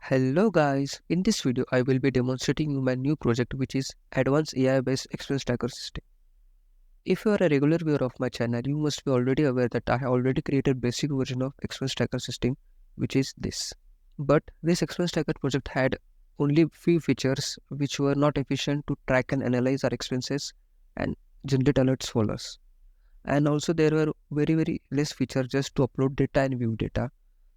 Hello guys, in this video I will be demonstrating you my new project which is Advanced AI based expense tracker system. If you are a regular viewer of my channel, you must be already aware that I have already created basic version of expense tracker system which is this. But this expense tracker project had only few features which were not efficient to track and analyze our expenses and generate alerts for us. And also there were very less features just to upload data and view data,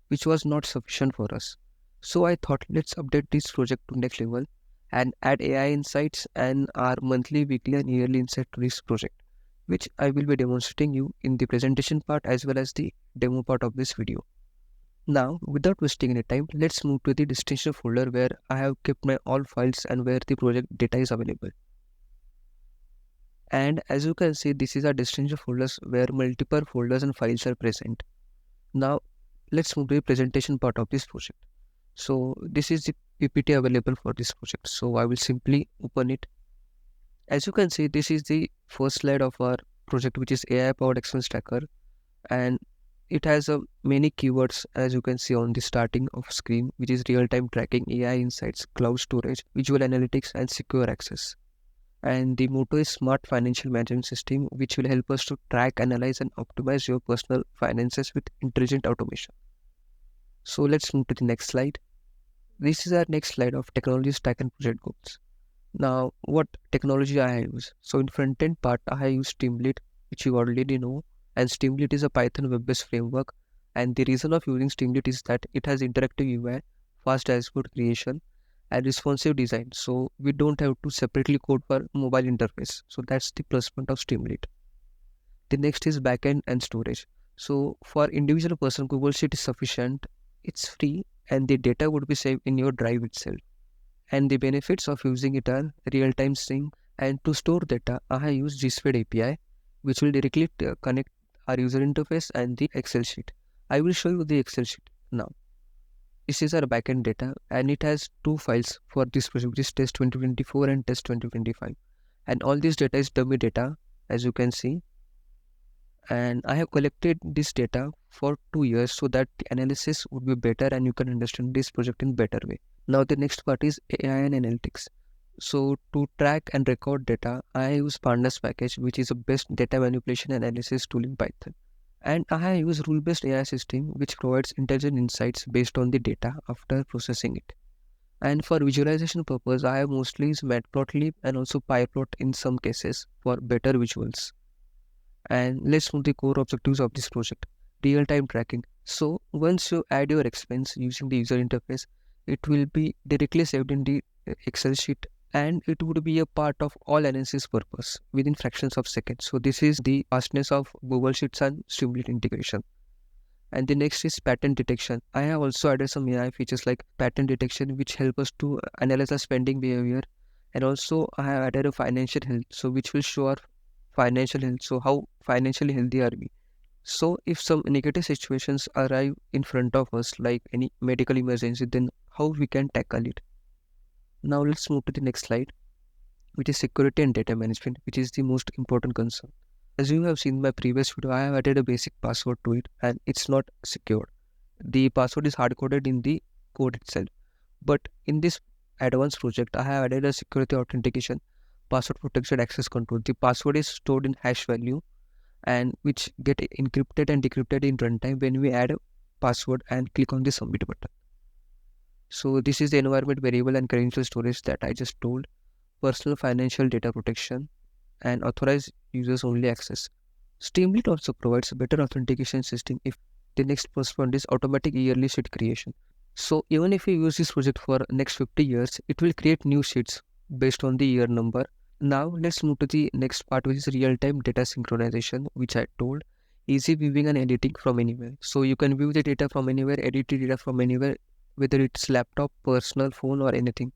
which was not sufficient for us. So I thought let's update this project to next level and add AI insights and our monthly, weekly and yearly insight to this project, which I will be demonstrating you in the presentation part as well as the demo part of this video. Now, without wasting any time, let's move to the destination folder where I have kept my all files and where the project data is available. And as you can see, this is our destination folders where multiple folders and files are present. Now, let's move to the presentation part of this project. So this is the PPT available for this project. So I will simply open it. As you can see, this is the first slide of our project, which is AI powered expense tracker, and it has many keywords as you can see on the starting of screen, which is real-time tracking, AI insights, cloud storage, visual analytics, and secure access. And the motto is smart financial management system, which will help us to track, analyze, and optimize your personal finances with intelligent automation. So let's move to the next slide. This is our next slide of technology stack and project goals. Now, what technology I use? So in front-end part, I use Streamlit, which you already know, and Streamlit is a Python web-based framework. And the reason of using Streamlit is that it has interactive UI, fast dashboard creation, and responsive design. So we don't have to separately code for mobile interface. So that's the plus point of Streamlit. The next is backend and storage. So for individual person, Google Sheet is sufficient. It's free and the data would be saved in your drive itself. And the benefits of using it are real-time sync, and to store data, I use gspread API, which will directly connect our user interface and the Excel sheet. I will show you the Excel sheet now. This is our backend data, and it has two files for this project, which is test 2024 and test 2025. And all this data is dummy data, as you can see. And I have collected this data for 2 years so that the analysis would be better and you can understand this project in better way. Now the next part is AI and analytics. So to track and record data, I use Pandas package, which is the best data manipulation analysis tool in Python. And I use rule-based AI system, which provides intelligent insights based on the data after processing it. And for visualization purpose, I have mostly used Matplotlib and also PyPlot in some cases for better visuals. And let's move to the core objectives of this project. Real-time tracking. So once you add your expense using the user interface, it will be directly saved in the Excel sheet and it would be a part of all analysis purpose within fractions of seconds. So this is the fastness of Google Sheets and Streamlit integration. And the next is pattern detection. I have also added some AI features like pattern detection, which help us to analyze the spending behavior. And also I have added a financial health, so which will show our financial health. So how financially healthy are we? So if some negative situations arrive in front of us, like any medical emergency, then how we can tackle it. Now let's move to the next slide, which is security and data management, which is the most important concern. As you have seen in my previous video, I have added a basic password to it and it's not secured. The password is hard-coded in the code itself. But in this advanced project, I have added a security authentication, password protection access control. The password is stored in hash value and which get encrypted and decrypted in runtime when we add a password and click on the submit button. So this is the environment variable and credential storage that I just told, personal financial data protection, and authorized users only access. Streamlit also provides a better authentication system if the next plus point is automatic yearly sheet creation. So even if you use this project for next 50 years, it will create new sheets based on the year number. Now let's move to the next part, which is real-time data synchronization, which I told, easy viewing and editing from anywhere. So you can view the data from anywhere, edit the data from anywhere, whether it's laptop, personal phone or anything.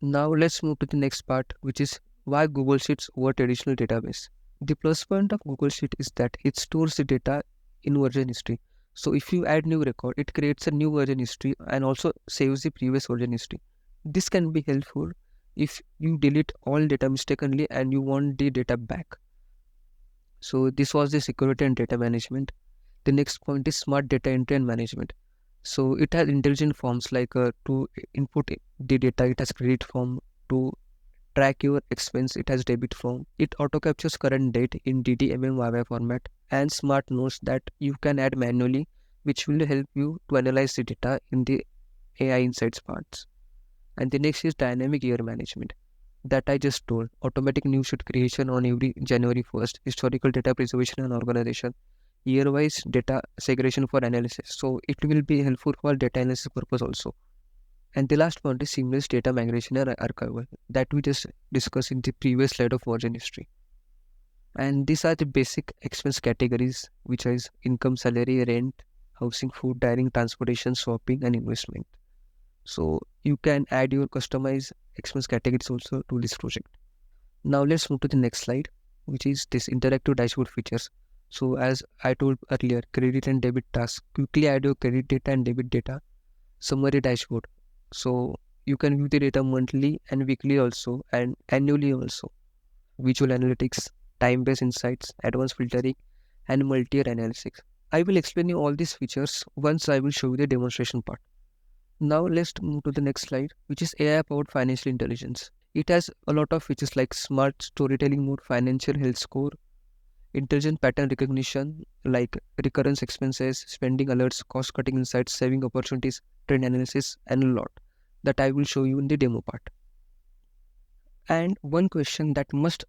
Now let's move to the next part, which is why Google Sheets over traditional database. The plus point of Google Sheet is that it stores the data in version history. So if you add new record, it creates a new version history and also saves the previous version history. This can be helpful if you delete all data mistakenly and you want the data back. So this was the security and data management. The next point is smart data entry and management. So it has intelligent forms like to input the data, it has credit form. To track your expense, it has debit form. It auto captures current date in DDMMYY format, and smart notes that you can add manually, which will help you to analyze the data in the AI insights parts. And the next is dynamic year management that I just told. Automatic new sheet creation on every January 1st, historical data preservation and organization, year-wise data segregation for analysis. So it will be helpful for data analysis purpose also. And the last point is seamless data migration and archival that we just discussed in the previous slide of version history. And these are the basic expense categories, which is income, salary, rent, housing, food, dining, transportation, shopping, and investment. So you can add your customized expense categories also to this project. Now let's move to the next slide, which is this interactive dashboard features. So as I told earlier, credit and debit tasks. Quickly add your credit data and debit data. Summary dashboard. So you can view the data monthly and weekly also, and annually also. Visual analytics, time-based insights, advanced filtering, and multi-year analysis. I will explain you all these features once I will show you the demonstration part. Now let's move to the next slide, which is AI-powered financial intelligence. It has a lot of features like smart storytelling mode, financial health score, intelligent pattern recognition like recurrence expenses, spending alerts, cost-cutting insights, saving opportunities, trend analysis, and a lot that I will show you in the demo part. And one question that must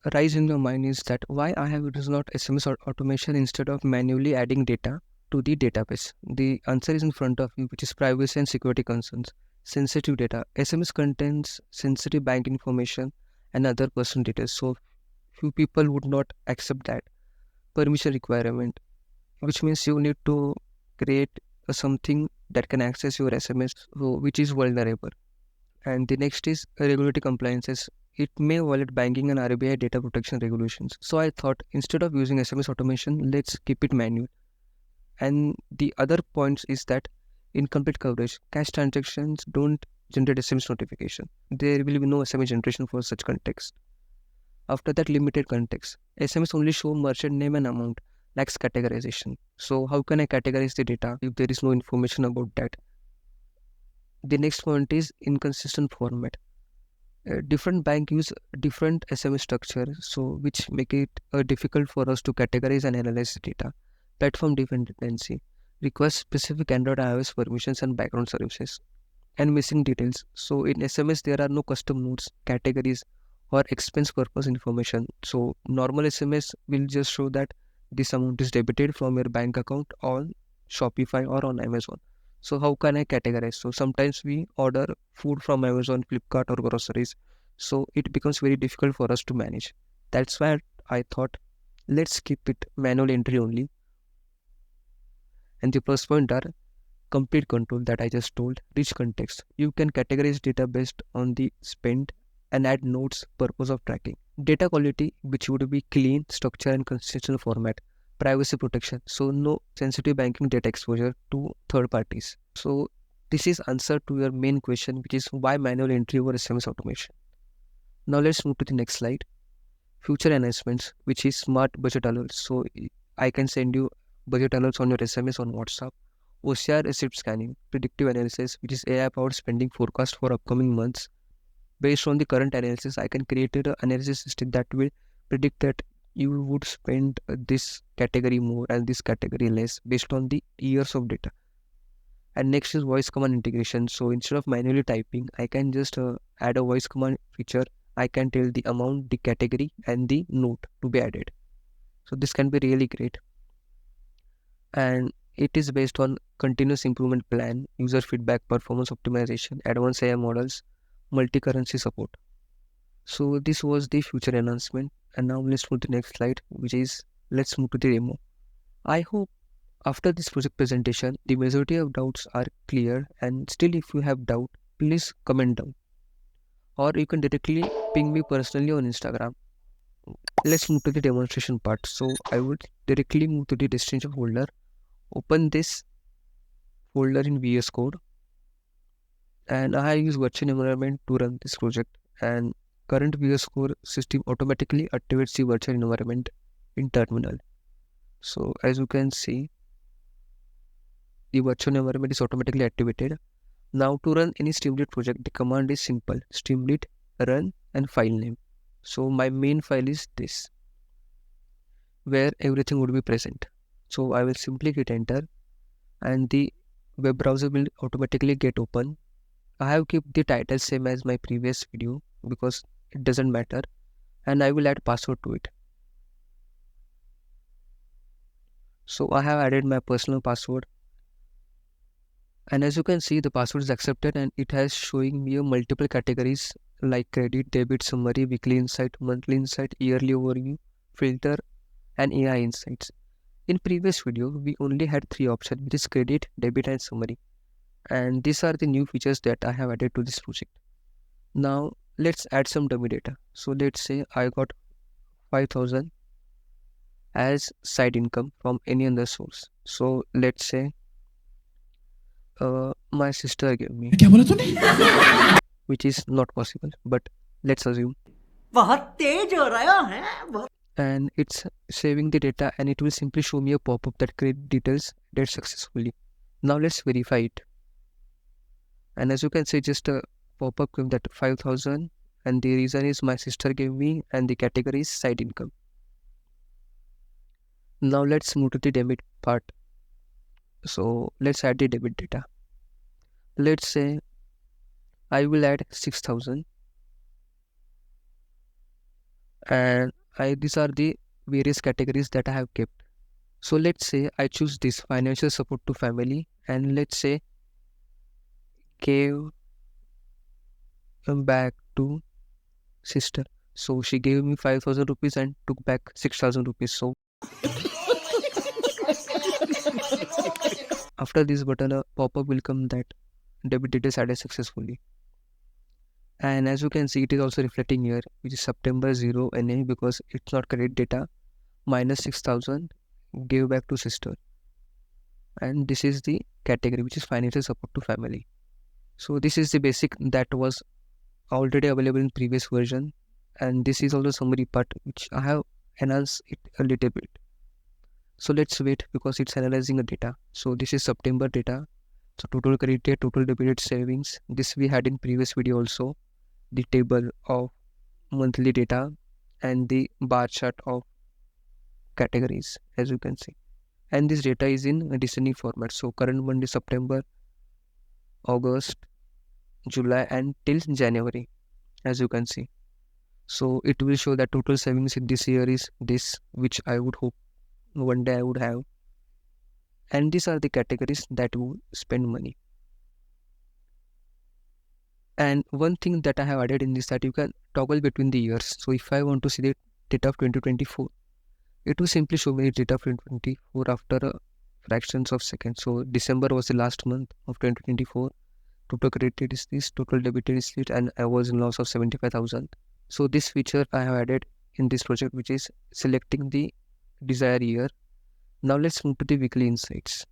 arise in your mind is that why I have used not SMS or automation instead of manually adding data to the database. The answer is in front of you, which is privacy and security concerns. Sensitive data. SMS contains sensitive bank information and other personal details, so few people would not accept that. Permission requirement, which means you need to create something that can access your SMS, so which is vulnerable. And the next is regulatory compliances. It may violate banking and RBI data protection regulations. So I thought instead of using SMS automation, let's keep it manual. And the other points is that incomplete coverage. Cash transactions don't generate SMS notification. There will be no SMS generation for such context. After that, limited context. SMS only show merchant name and amount, lacks categorization. So how can I categorize the data if there is no information about that? The next point is inconsistent format. Different bank use different SMS structure, so which make it difficult for us to categorize and analyze the data. Platform dependency requires specific Android iOS permissions and background services, and missing details. So in SMS there are no custom nodes, categories, or expense purpose information. So normal SMS will just show that this amount is debited from your bank account on Shopify or on Amazon. So how can I categorize? So sometimes we order food from Amazon, Flipkart, or groceries. So it becomes very difficult for us to manage. That's why I thought let's keep it manual entry only. And the first point are complete control that I just told, rich context. You can categorize data based on the spend and add notes purpose of tracking. Data quality, which would be clean, structure, and consistent format. Privacy protection, so no sensitive banking data exposure to third parties. So this is answer to your main question, which is why manual entry over SMS automation. Now let's move to the next slide. Future enhancements, which is smart budget alerts. So I can send you budget alerts on your SMS on WhatsApp. OCR receipt scanning, predictive analysis, which is AI-powered spending forecast for upcoming months. Based on the current analysis, I can create an analysis system that will predict that you would spend this category more and this category less based on the years of data. And next is voice command integration. So instead of manually typing, I can just add a voice command feature. I can tell the amount, the category, and the note to be added. So this can be really great. And it is based on continuous improvement plan, user feedback, performance optimization, advanced AI models, multi-currency support. So this was the future enhancement. And now let's move to the next slide, which is let's move to the demo. I hope after this project presentation, the majority of doubts are clear, and still if you have doubt, please comment down. Or you can directly ping me personally on Instagram. Let's move to the demonstration part. So I would directly move to the destination folder, open this folder in VS Code, and I use virtual environment to run this project. And current VS Code system automatically activates the virtual environment in terminal. So as you can see, the virtual environment is automatically activated. Now to run any Streamlit project, the command is simple: Streamlit run and file name. So my main file is this, where everything would be present. So I will simply hit enter and the web browser will automatically get open. I have kept the title same as my previous video because it doesn't matter, and I will add password to it. So I have added my personal password, and as you can see the password is accepted and it has showing me multiple categories like credit, debit, summary, weekly insight, monthly insight, yearly overview, filter and AI insights. In previous video we only had three options, which is credit, debit and summary, and these are the new features that I have added to this project. Now let's add some dummy data. So let's say I got 5,000 as side income from any other source. So let's say my sister gave me, क्या बोला तूने? which is not possible, but let's assume. बहुत तेज हो रहा है बहुत And it's saving the data and it will simply show me a pop-up that credit details added successfully. Now let's verify it. And as you can see, just a pop-up came that 5,000 and the reason is my sister gave me and the category is side income. Now let's move to the debit part. So let's add the debit data. Let's say I will add 6,000 and these are the various categories that I have kept. So let's say I choose this financial support to family and let's say gave back to sister. So she gave me 5,000 rupees and took back 6,000 rupees. So after this button a pop-up will come that debit details added successfully. And as you can see, it is also reflecting here, which is September 0 NA because it's not credit data, minus 6,000 gave back to sister. And this is the category, which is financial support to family. So this is the basic that was already available in previous version. And this is also summary part, which I have enhanced it a little bit. So let's wait because it's analyzing the data. So this is September data. So total credit date, total debit savings. This we had in previous video also. The table of monthly data and the bar chart of categories, as you can see. And this data is in a descending format. So current month is September, August, July and till January, as you can see. So it will show that total savings in this year is this, which I would hope one day I would have. And these are the categories that would spend money. And one thing that I have added in this that you can toggle between the years. So if I want to see the data of 2024, it will simply show me the data of 2024 after fractions of seconds. So December was the last month of 2024. Total credited is this, total debited is this, and I was in loss of 75,000. So this feature I have added in this project, which is selecting the desired year. Now let's move to the weekly insights.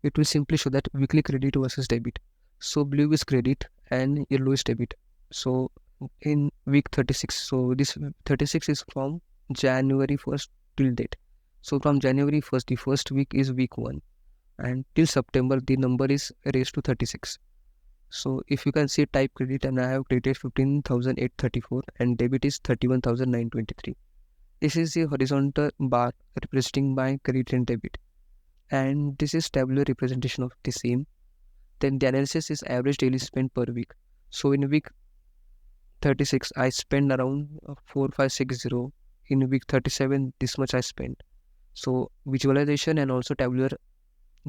It will simply show that weekly credit versus debit. So blue is credit and yellow is debit. So in week 36, so this 36 is from January 1st till date. So from January 1st, the first week is week 1 and till September the number is raised to 36. So if you can see type credit and I have credited 15,834 and debit is 31,923. This is the horizontal bar representing my credit and debit. And this is tabular representation of the same. Then the analysis is average daily spend per week. So in week 36, I spend around 4560. In week 37, this much I spent. So visualization and also tabular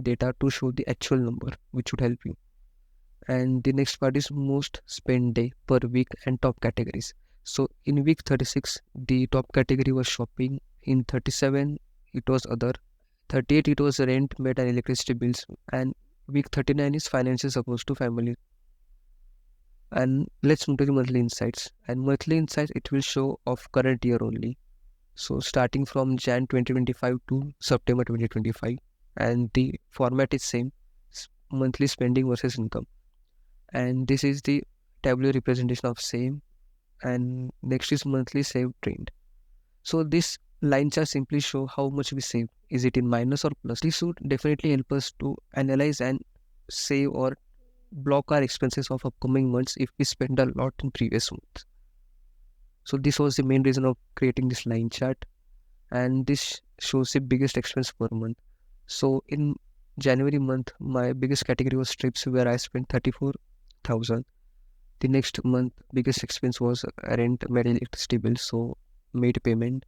data to show the actual number, which would help you. And the next part is most spend day per week and top categories. So in week 36, the top category was shopping. In 37, it was other. 38, it was rent, maid and electricity bills. And week 39 is financial support to family. And let's move to the monthly insights. And monthly insights, it will show of current year only. So starting from Jan 2025 to September 2025. And the format is same, monthly spending versus income. And this is the tabular representation of same. And next is monthly save trend. So this line chart simply show how much we save. Is it in minus or plus? This would definitely help us to analyze and save or block our expenses of upcoming months if we spend a lot in previous months. So this was the main reason of creating this line chart, and this shows the biggest expense per month. So in January month, my biggest category was trips, where I spent 34,000. The next month, biggest expense was rent, made electricity bill, so made payment,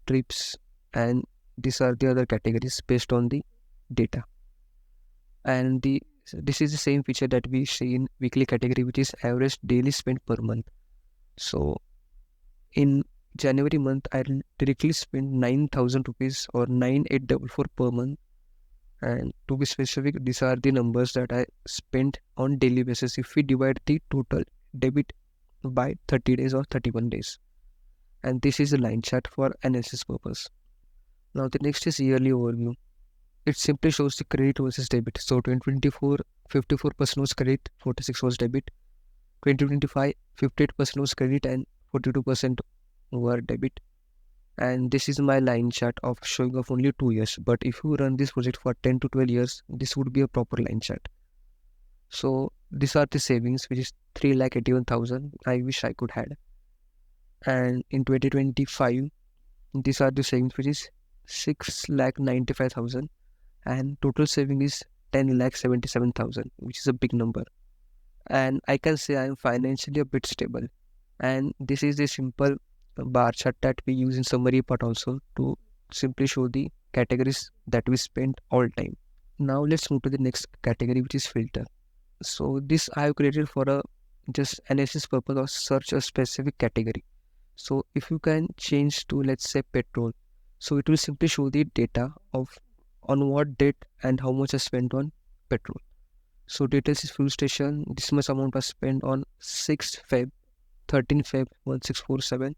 trips, and these are the other categories based on the data. And this is the same feature that we see in weekly category, which is average daily spend per month. So in January month, I directly spent 9,000 rupees or 9,844 per month. And to be specific, these are the numbers that I spent on daily basis if we divide the total debit by 30 days or 31 days. And this is a line chart for analysis purpose. Now the next is yearly overview. It simply shows the credit versus debit. So 2024, 54% was credit, 46 was debit. 2025, 58% was credit and 42% were debit. And this is my line chart of showing of only 2 years. But if you run this project for 10 to 12 years, this would be a proper line chart. So these are the savings, which is 3,81,000. I wish I could had. And in 2025, these are the savings, which is 6,95,000. And total saving is 10,77,000, which is a big number. And I can say I am financially a bit stable. And this is a simple bar chart that we use in summary part also to simply show the categories that we spend all time. Now let's move to the next category, which is filter. So this I have created for a just analysis purpose or search a specific category. So if you can change to, let's say, petrol, so it will simply show the data of on what date and how much I spent on petrol. So details is fuel station, this much amount was spent on 6th Feb, 13th Feb, 1647,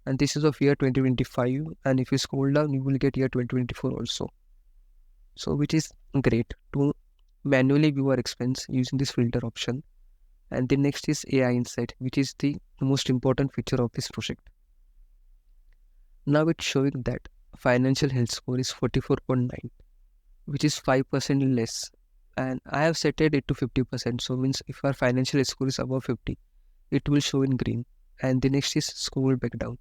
and this is of year 2025. And if you scroll down, you will get year 2024 also. So which is great to manually view our expense using this filter option. And the next is AI Insight, which is the most important feature of this project. Now it's showing that financial health score is 44.9, which is 5% less. And I have set it to 50%. So means if our financial health score is above 50, it will show in green. And the next is scroll back down,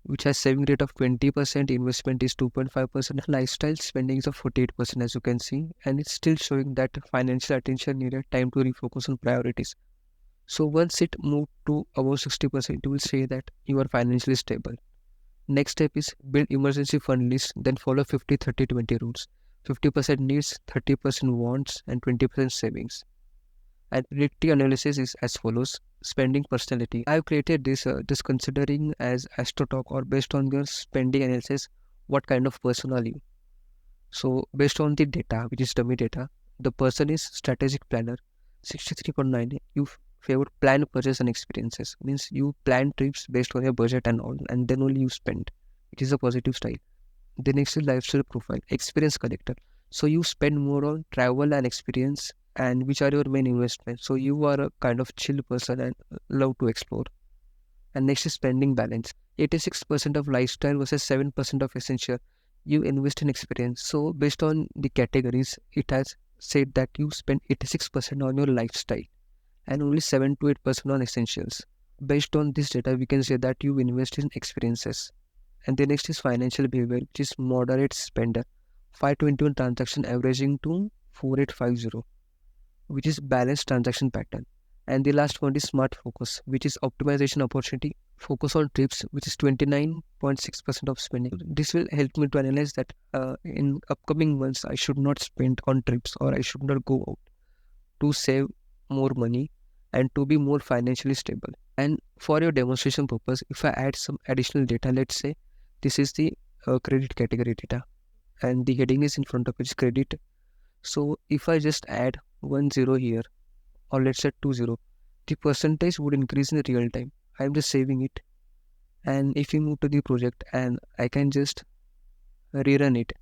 which has saving rate of 20%, investment is 2.5%, lifestyle spending is of 48%, as you can see. And it's still showing that financial attention needed, time to refocus on priorities. So once it moved to above 60%, it will say that you are financially stable. Next step is build emergency fund list, then follow 50-30-20 rules. 50% needs, 30% wants, and 20% savings. And predictive analysis is as follows. Spending personality. I have created this just considering as AstroTalk or based on your spending analysis, what kind of person are you? So based on the data, which is dummy data, the person is strategic planner, 63.9. You favor plan, purchase, and experiences. Means you plan trips based on your budget and all, and then only you spend. It is a positive style. The next is lifestyle profile, experience collector. So you spend more on travel and experience, and which are your main investments. So you are a kind of chill person and love to explore. And next is spending balance, 86% of lifestyle versus 7% of essential. You invest in experience. So based on the categories, it has said that you spend 86% on your lifestyle and only 7 to 8% on essentials. Based on this data, we can say that you invest in experiences. And the next is financial behavior, which is moderate spender, 521 transaction averaging to 4850, which is balanced transaction pattern. And the last one is smart focus, which is optimization opportunity, focus on trips, which is 29.6% of spending. This will help me to analyze that in upcoming months, I should not spend on trips or I should not go out to save more money and to be more financially stable. And for your demonstration purpose, if I add some additional data, let's say this is the credit category data and the heading is in front of it is credit. So if I just add 10 here, or let's say 20, the percentage would increase in real time. I'm just saving it. And if you move to the project and I can just rerun it,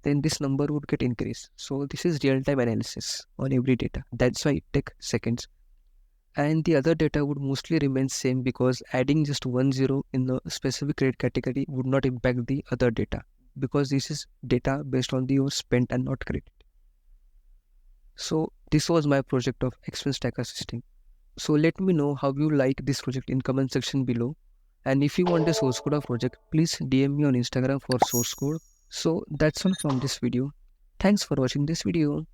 then this number would get increased. So this is real-time analysis on every data. That's why it takes seconds. and the other data would mostly remain same because adding just 10 in the specific credit category would not impact the other data, because this is data based on the your spent and not credit. So this was my project of expense tracker system. So let me know how you like this project in comment section below. And if you want a source code of project, please DM me on Instagram for source code. So that's all from this video. Thanks for watching this video.